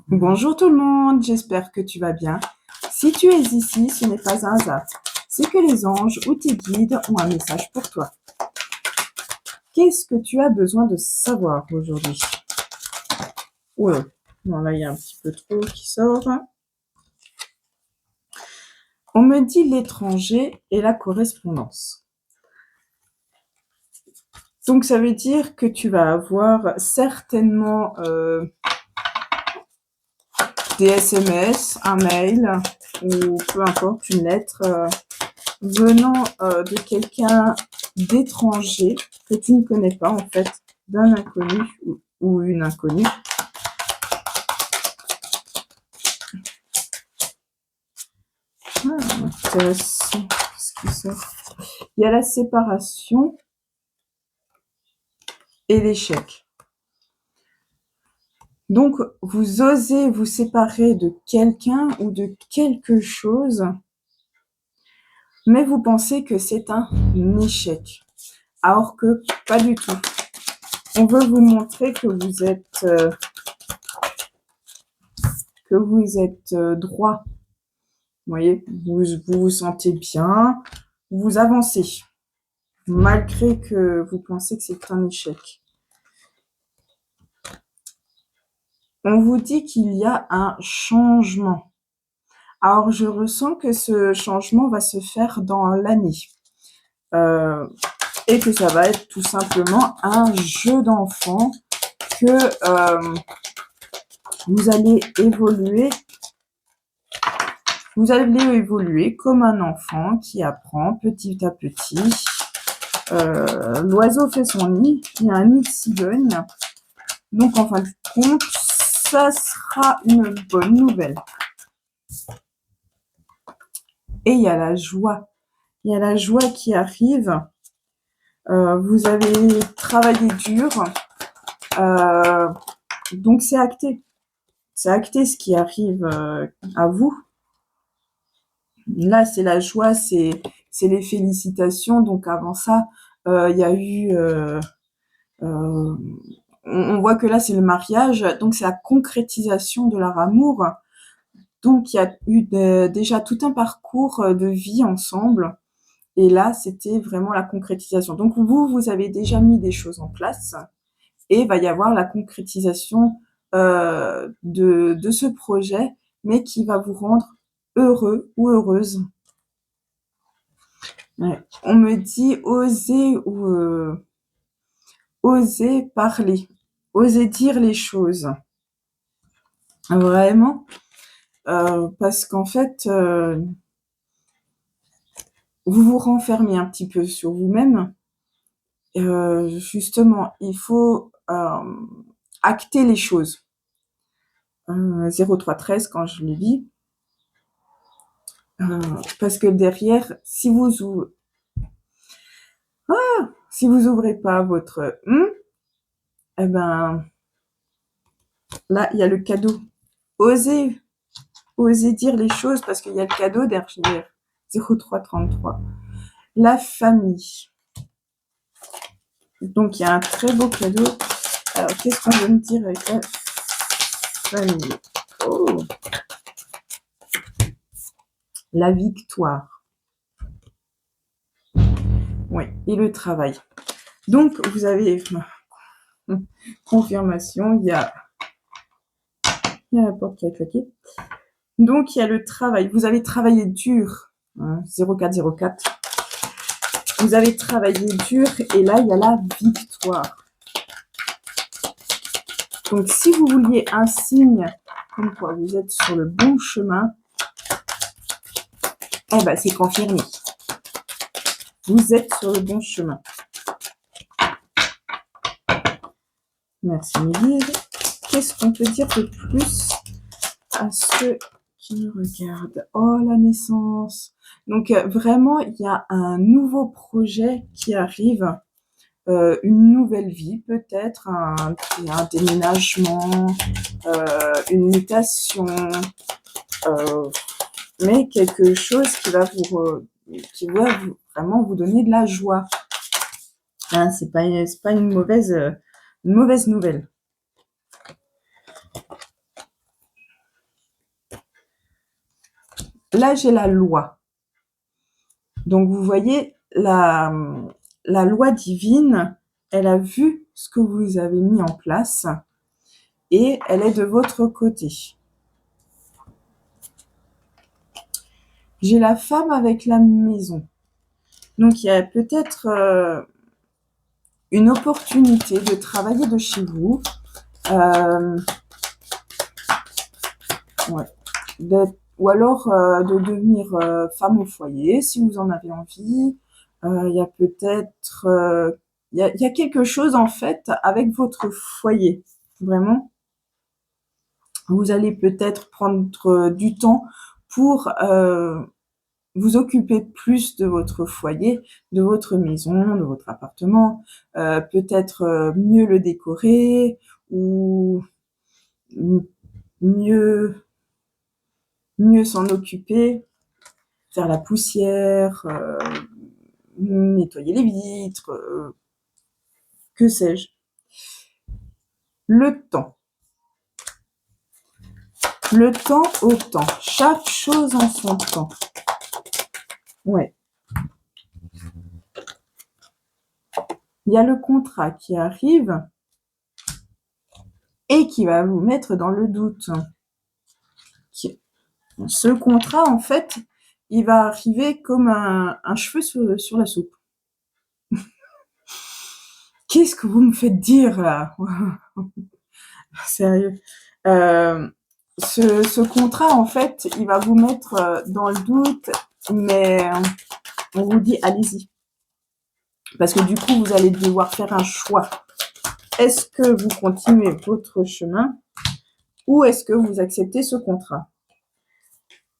Bonjour tout le monde, j'espère que tu vas bien. Si tu es ici, ce n'est pas un hasard. C'est que les anges ou tes guides ont un message pour toi. Qu'est-ce que tu as besoin de savoir aujourd'hui? Oula, non là il y a un petit peu trop qui sort. On me dit l'étranger et la correspondance. Donc ça veut dire que tu vas avoir certainement des SMS, un mail ou peu importe, une lettre venant de quelqu'un d'étranger que tu ne connais pas en fait, d'un inconnu ou une inconnue. Intéressant ce qui sort. Il y a la séparation et l'échec. Donc, vous osez vous séparer de quelqu'un ou de quelque chose, mais vous pensez que c'est un échec. Alors que pas du tout. On veut vous montrer que vous êtes droit. Vous voyez, vous sentez bien, vous avancez, malgré que vous pensez que c'est un échec. On vous dit qu'il y a un changement. Alors, je ressens que ce changement va se faire dans l'année. Et que ça va être tout simplement un jeu d'enfant que vous allez évoluer. Vous allez évoluer comme un enfant qui apprend petit à petit. L'oiseau fait son nid, il y a un nid de cigogne. Donc, en fin de compte, ça sera une bonne nouvelle. Et il y a la joie. Il y a la joie qui arrive. Vous avez travaillé dur. Donc, c'est acté. C'est acté ce qui arrive à vous. Là, c'est la joie, c'est les félicitations. Donc, avant ça, il y a eu... on voit que là, c'est le mariage. Donc, c'est la concrétisation de leur amour. Donc, il y a eu déjà tout un parcours de vie ensemble. Et là, c'était vraiment la concrétisation. Donc, vous avez déjà mis des choses en place. Et il va y avoir la concrétisation de ce projet, mais qui va vous rendre heureux ou heureuse. Ouais. On me dit oser parler, oser dire les choses. Vraiment. Parce qu'en fait, vous vous renfermez un petit peu sur vous-même. Justement, il faut acter les choses. 0313, quand je le lis. Parce que derrière, si vous ouvrez pas votre eh ben, là, il y a le cadeau. Osez dire les choses parce qu'il y a le cadeau derrière. 0333. La famille. Donc, il y a un très beau cadeau. Alors, qu'est-ce qu'on veut me dire avec la famille? Oh, la victoire. Oui, et le travail. Donc, vous avez confirmation, il y a la porte qui a claqué. Donc, il y a le travail. Vous avez travaillé dur. 0404. Vous avez travaillé dur et là, il y a la victoire. Donc, si vous vouliez un signe comme quoi vous êtes sur le bon chemin, eh ben, c'est confirmé. Vous êtes sur le bon chemin. Merci, Mélise. Qu'est-ce qu'on peut dire de plus à ceux qui me regardent? Oh, la naissance. Donc, vraiment, il y a un nouveau projet qui arrive. Une nouvelle vie, peut-être, un déménagement, une mutation, mais quelque chose qui va vraiment vous donner de la joie. Hein, c'est pas une mauvaise nouvelle. là, j'ai la loi. Donc, vous voyez, la loi divine, elle a vu ce que vous avez mis en place et elle est de votre côté. J'ai la femme avec la maison. Donc, il y a peut-être une opportunité de travailler de chez vous. Ouais. Ou alors de devenir femme au foyer, si vous en avez envie. Il y a peut-être... il y a quelque chose, en fait, avec votre foyer. Vraiment. Vous allez peut-être prendre du temps pour vous occuper plus de votre foyer, de votre maison, de votre appartement, peut-être mieux le décorer ou mieux s'en occuper, faire la poussière, nettoyer les vitres, que sais-je. Le temps. Le temps au temps. Chaque chose en son temps. Ouais. Il y a le contrat qui arrive et qui va vous mettre dans le doute. Ce contrat, en fait, il va arriver comme un cheveu sur la soupe. Qu'est-ce que vous me faites dire, là? Sérieux. Ce contrat, en fait, il va vous mettre dans le doute, mais on vous dit, allez-y. Parce que du coup, vous allez devoir faire un choix. Est-ce que vous continuez votre chemin ou est-ce que vous acceptez ce contrat?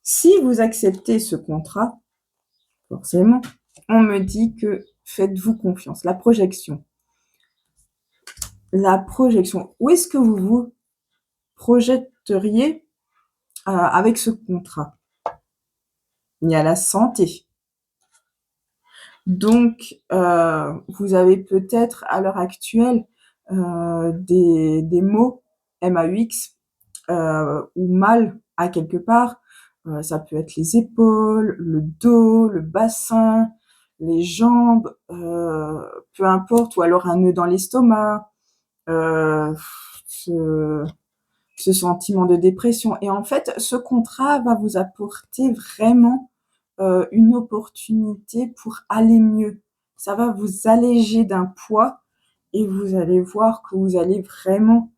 Si vous acceptez ce contrat, forcément, on me dit que faites-vous confiance. La projection. La projection. Où est-ce que vous vous projetteriez avec ce contrat? Il y a la santé. Donc, vous avez peut-être à l'heure actuelle des maux MAUX ou mal à quelque part. Ça peut être les épaules, le dos, le bassin, les jambes, peu importe, ou alors un nœud dans l'estomac, ce, ce sentiment de dépression. Et en fait, ce contrat va vous apporter vraiment une opportunité pour aller mieux. Ça va vous alléger d'un poids et vous allez voir que vous allez vraiment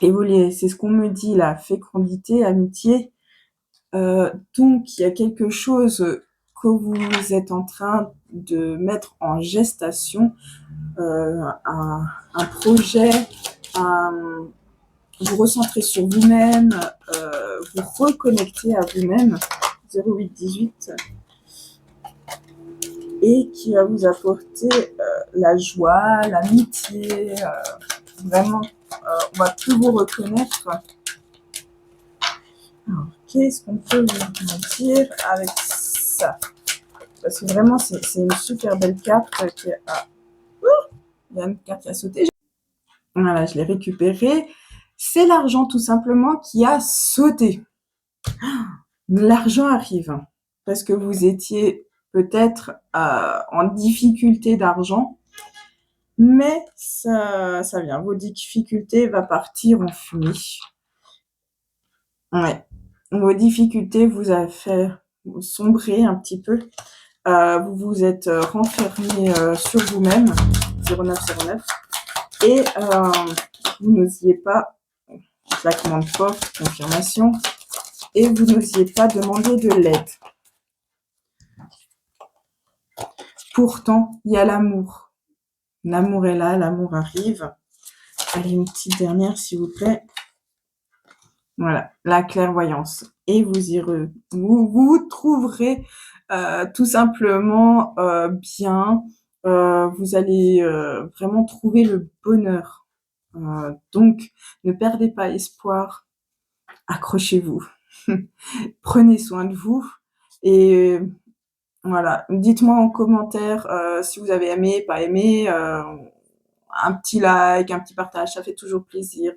évoluer. C'est ce qu'on me dit, la fécondité, amitié. Donc, il y a quelque chose que vous êtes en train de mettre en gestation, un projet, vous recentrez sur vous-même, vous reconnectez à vous-même, 0818, et qui va vous apporter la joie, l'amitié, vraiment, on va plus vous reconnaître. Alors, qu'est-ce qu'on peut vous dire avec ça? Parce que vraiment, c'est une super belle carte qui a... Il y a une carte qui a sauté. Voilà, je l'ai récupérée. C'est l'argent tout simplement qui a sauté. L'argent arrive parce que vous étiez peut-être en difficulté d'argent, mais ça vient. Vos difficultés vont partir en fumée. Ouais. Vos difficultés vous a fait sombrer un petit peu. Vous vous êtes renfermé sur vous-même, 0909, et vous n'osiez pas, claquement de porte, confirmation, et vous n'osiez pas demander de l'aide. Pourtant, il y a l'amour. L'amour est là, l'amour arrive. Allez, une petite dernière, s'il vous plaît. Voilà, la clairvoyance. Et vous trouverez tout simplement bien. Vous allez vraiment trouver le bonheur. Donc, ne perdez pas espoir. Accrochez-vous. Prenez soin de vous. Et voilà, dites-moi en commentaire si vous avez aimé, pas aimé. Un petit like, un petit partage, ça fait toujours plaisir.